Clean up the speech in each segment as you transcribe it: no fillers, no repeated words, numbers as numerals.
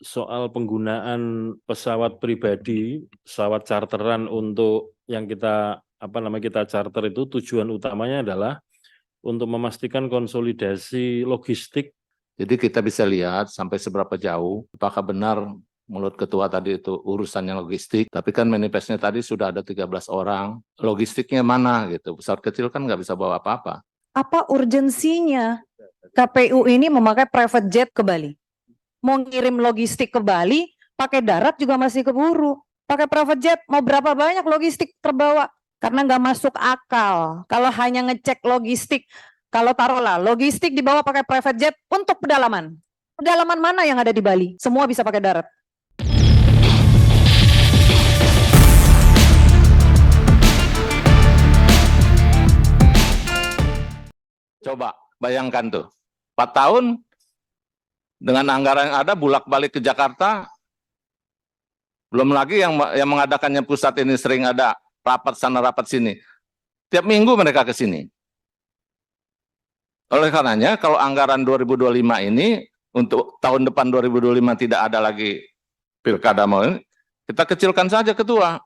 soal penggunaan pesawat pribadi, pesawat charteran untuk yang kita charter itu tujuan utamanya adalah untuk memastikan konsolidasi logistik. Jadi kita bisa lihat sampai seberapa jauh, apakah benar menurut ketua tadi itu urusannya logistik, tapi kan manifestnya tadi sudah ada 13 orang, logistiknya mana gitu, pesawat kecil kan nggak bisa bawa apa-apa. Apa urgensinya KPU ini memakai private jet ke Bali? Mau ngirim logistik ke Bali, pakai darat juga masih keburu. Pakai private jet, mau berapa banyak logistik terbawa? Karena nggak masuk akal. Kalau hanya ngecek logistik, kalau taruhlah logistik dibawa pakai private jet untuk pedalaman. Pedalaman mana yang ada di Bali? Semua bisa pakai darat. Coba bayangkan tuh, 4 tahun dengan anggaran yang ada bulak-balik ke Jakarta, belum lagi yang mengadakannya pusat ini sering ada rapat sana rapat sini. Tiap minggu mereka ke sini. Oleh karenanya kalau anggaran 2025 ini untuk tahun depan 2025 tidak ada lagi pilkada mau ini, kita kecilkan saja ketua.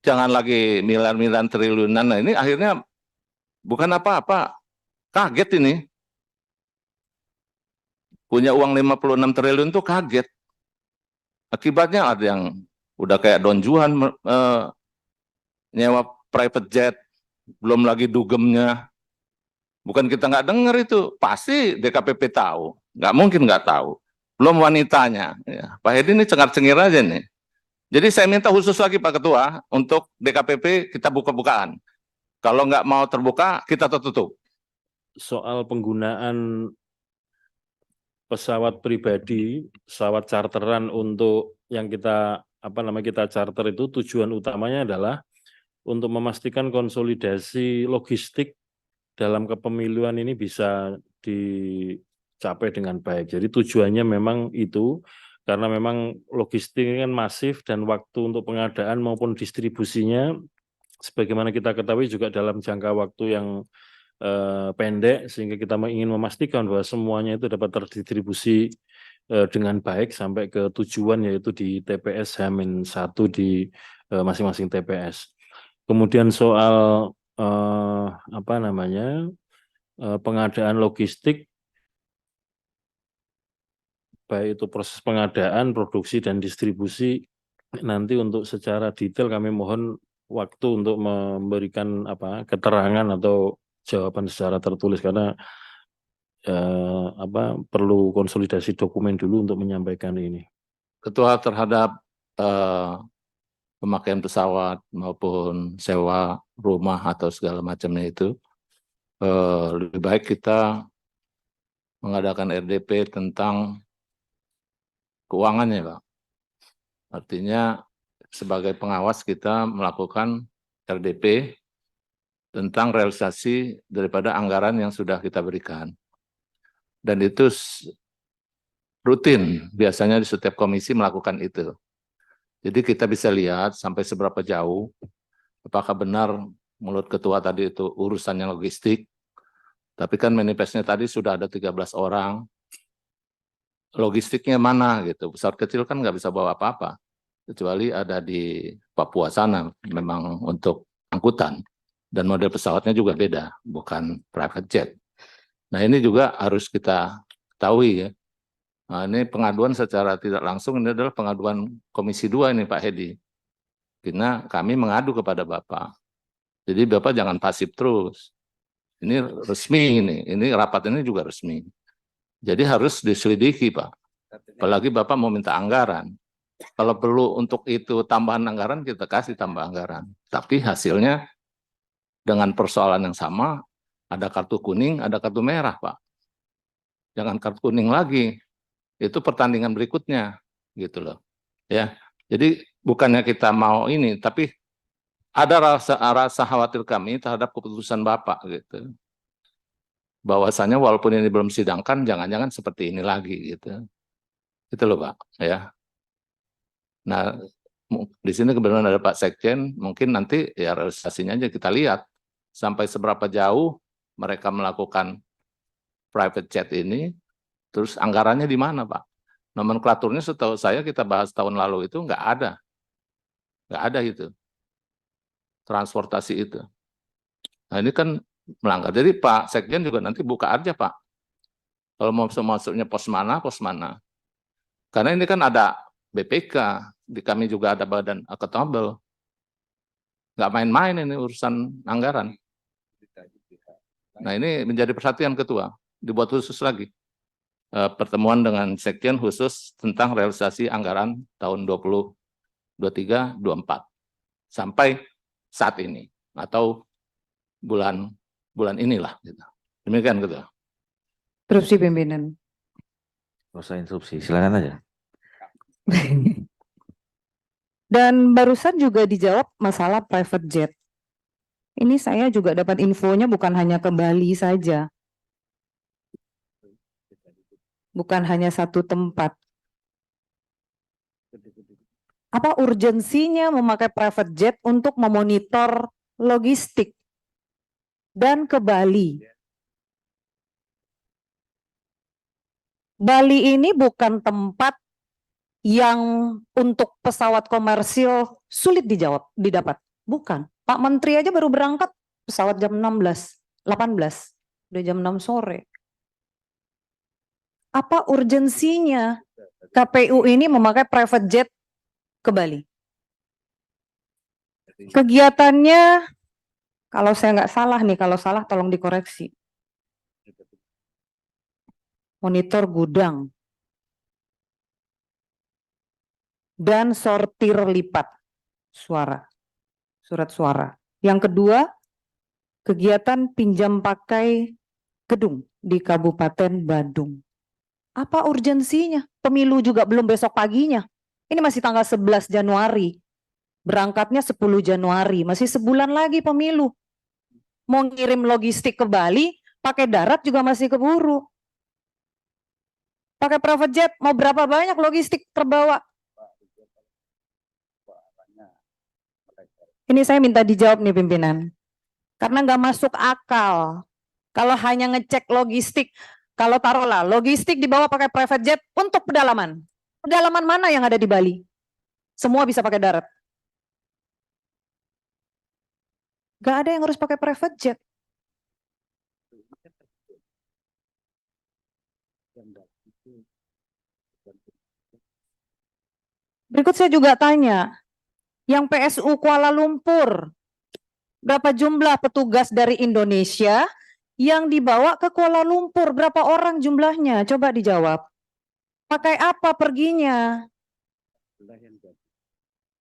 Jangan lagi miliar-miliar triliunan. Nah, ini akhirnya bukan apa-apa. Kaget ini. Punya uang 56 triliun tuh kaget. Akibatnya ada yang udah kayak Don Juan nyewa private jet, belum lagi dugemnya. Bukan kita nggak dengar itu, pasti DKPP tahu. Nggak mungkin nggak tahu. Belum wanitanya. Ya, Pak Hedi ini cengar-cengir aja nih. Jadi saya minta khusus lagi Pak Ketua, untuk DKPP kita buka-bukaan. Kalau nggak mau terbuka, kita tutup. Soal penggunaan pesawat pribadi, pesawat charteran untuk yang kita charter itu tujuan utamanya adalah untuk memastikan konsolidasi logistik dalam kepemiluan ini bisa dicapai dengan baik. Jadi tujuannya memang itu, karena memang logistik ini kan masif dan waktu untuk pengadaan maupun distribusinya, sebagaimana kita ketahui juga dalam jangka waktu yang pendek, sehingga kita ingin memastikan bahwa semuanya itu dapat terdistribusi dengan baik sampai ke tujuan, yaitu di TPS H-1 di masing-masing TPS. Kemudian soal pengadaan logistik, baik itu proses pengadaan, produksi, dan distribusi, nanti untuk secara detail kami mohon waktu untuk memberikan keterangan atau jawaban secara tertulis, karena perlu konsolidasi dokumen dulu untuk menyampaikan ini. Ketua, terhadap pemakaian pesawat maupun sewa rumah atau segala macamnya itu, lebih baik kita mengadakan RDP tentang keuangannya, Pak. Artinya sebagai pengawas kita melakukan RDP tentang realisasi daripada anggaran yang sudah kita berikan. Dan itu rutin, biasanya di setiap komisi melakukan itu. Jadi kita bisa lihat sampai seberapa jauh, apakah benar menurut ketua tadi itu urusannya logistik, tapi kan manifestnya tadi sudah ada 13 orang, logistiknya mana gitu, pesawat kecil kan nggak bisa bawa apa-apa, kecuali ada di Papua sana, memang untuk angkutan, dan model pesawatnya juga beda, bukan private jet. Nah ini juga harus kita ketahui ya. Nah, ini pengaduan secara tidak langsung, ini adalah pengaduan Komisi 2 ini Pak Hedi. Karena kami mengadu kepada Bapak. Jadi Bapak jangan pasif terus. Ini resmi ini rapat ini juga resmi. Jadi harus diselidiki Pak. Apalagi Bapak mau minta anggaran. Kalau perlu untuk itu tambahan anggaran, kita kasih tambah anggaran. Tapi hasilnya dengan persoalan yang sama, ada kartu kuning, ada kartu merah Pak. Jangan kartu kuning lagi. Itu pertandingan berikutnya gitu loh ya. Jadi bukannya kita mau ini, tapi ada rasa khawatir kami terhadap keputusan Bapak gitu, bahwasanya walaupun ini belum sidangkan, jangan-jangan seperti ini lagi gitu. Itu loh Pak ya. Nah di sini kebetulan ada Pak Sekjen, mungkin nanti ya realisasinya aja kita lihat sampai seberapa jauh mereka melakukan private jet ini. Terus anggarannya di mana Pak? Nomenklaturnya setahu saya kita bahas tahun lalu itu nggak ada itu transportasi itu. Nah ini kan melanggar. Jadi Pak Sekjen juga nanti buka aja Pak. Kalau mau masuknya pos mana. Karena ini kan ada BPK, di kami juga ada badan akuntabel. Nggak main-main ini urusan anggaran. Nah ini menjadi perhatian Ketua, dibuat khusus lagi. Pertemuan dengan Sekjen khusus tentang realisasi anggaran tahun 2023-24 sampai saat ini atau bulan inilah. Gitu. Demikian Ketua. Interupsi pimpinan. Nggak usah interupsi, silakan aja. Dan barusan juga dijawab masalah private jet. Ini saya juga dapat infonya bukan hanya ke Bali saja. Bukan hanya satu tempat. Apa urgensinya memakai private jet untuk memonitor logistik dan ke Bali? Bali ini bukan tempat yang untuk pesawat komersil sulit didapat. Bukan. Pak Menteri aja baru berangkat pesawat jam 18, udah jam 6 sore. Apa urgensinya KPU ini memakai private jet ke Bali? Kegiatannya, kalau saya nggak salah nih, kalau salah tolong dikoreksi. Monitor gudang dan sortir lipat surat suara. Yang kedua, kegiatan pinjam pakai gedung di Kabupaten Badung. Apa urgensinya? Pemilu juga belum besok paginya. Ini masih tanggal 11 Januari. Berangkatnya 10 Januari. Masih sebulan lagi pemilu. Mau ngirim logistik ke Bali, pakai darat juga masih keburu. Pakai private jet, mau berapa banyak logistik terbawa? Ini saya minta dijawab nih pimpinan. Karena nggak masuk akal. Kalau hanya ngecek logistik, kalau taruhlah logistik dibawa pakai private jet untuk pedalaman. Pedalaman mana yang ada di Bali? Semua bisa pakai darat. Gak ada yang harus pakai private jet. Berikut saya juga tanya, yang PSU Kuala Lumpur, berapa jumlah petugas dari Indonesia yang dibawa ke Kuala Lumpur? Berapa orang jumlahnya? Coba dijawab. Pakai apa perginya?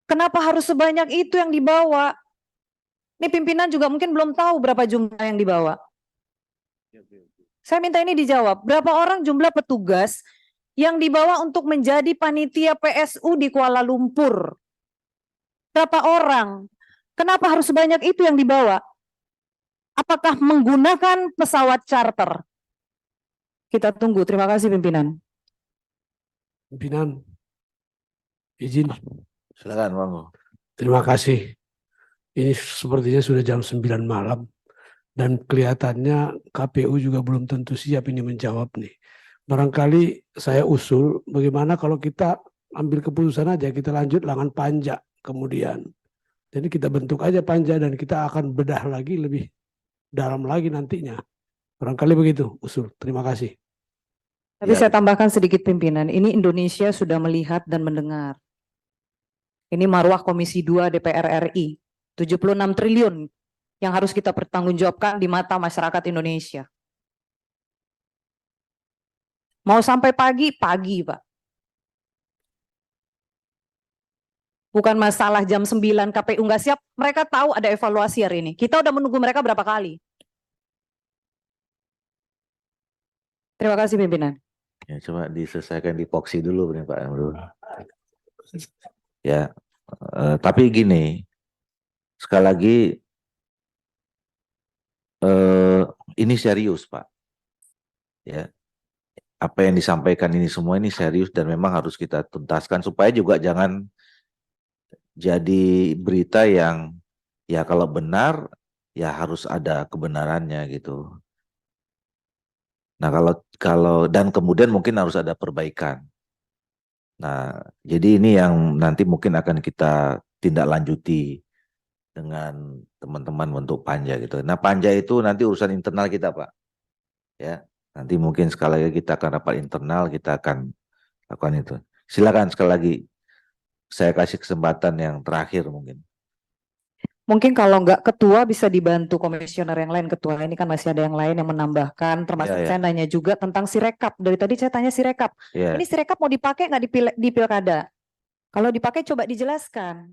Kenapa harus sebanyak itu yang dibawa? Ini pimpinan juga mungkin belum tahu berapa jumlah yang dibawa. Saya minta ini dijawab. Berapa orang jumlah petugas yang dibawa untuk menjadi panitia PSU di Kuala Lumpur? Berapa orang? Kenapa harus sebanyak itu yang dibawa? Apakah menggunakan pesawat charter? Kita tunggu. Terima kasih pimpinan. Pimpinan, izin. Silakan, Monggo. Terima kasih. Ini sepertinya sudah jam 9 malam dan kelihatannya KPU juga belum tentu siap ini menjawab nih. Barangkali saya usul bagaimana kalau kita ambil keputusan aja, kita lanjut lengan panja kemudian. Jadi kita bentuk aja panja dan kita akan bedah lagi lebih dalam lagi nantinya. Barangkali begitu usul. Terima kasih. Tapi Ya. saya tambahkan sedikit pimpinan. Ini Indonesia sudah melihat dan mendengar. Ini marwah Komisi 2 DPR RI. 76 triliun yang harus kita pertanggungjawabkan di mata masyarakat Indonesia. Mau sampai pagi, Pak. Bukan masalah jam 9 KPU nggak siap, mereka tahu ada evaluasi hari ini. Kita udah menunggu mereka berapa kali. Terima kasih pimpinan. Ya, coba diselesaikan di Poksi dulu nih Pak Amrul. Ya, tapi gini, sekali lagi ini serius Pak. Ya, apa yang disampaikan ini semua ini serius dan memang harus kita tuntaskan supaya juga jangan jadi berita yang ya kalau benar ya harus ada kebenarannya gitu. Nah kalau dan kemudian mungkin harus ada perbaikan. Nah, jadi ini yang nanti mungkin akan kita tindak lanjuti dengan teman-teman untuk panja gitu. Nah, panja itu nanti urusan internal kita, Pak. Ya, nanti mungkin sekali lagi kita akan rapat internal, kita akan lakukan itu. Silakan sekali lagi, saya kasih kesempatan yang terakhir mungkin. Mungkin kalau nggak ketua bisa dibantu komisioner yang lain. Ketua ini kan masih ada yang lain yang menambahkan. Termasuk Iya, iya. saya nanya juga tentang Sirekap. Dari tadi saya tanya Sirekap. Ya, Ini Sirekap mau dipakai nggak di pilkada? Kalau dipakai coba dijelaskan.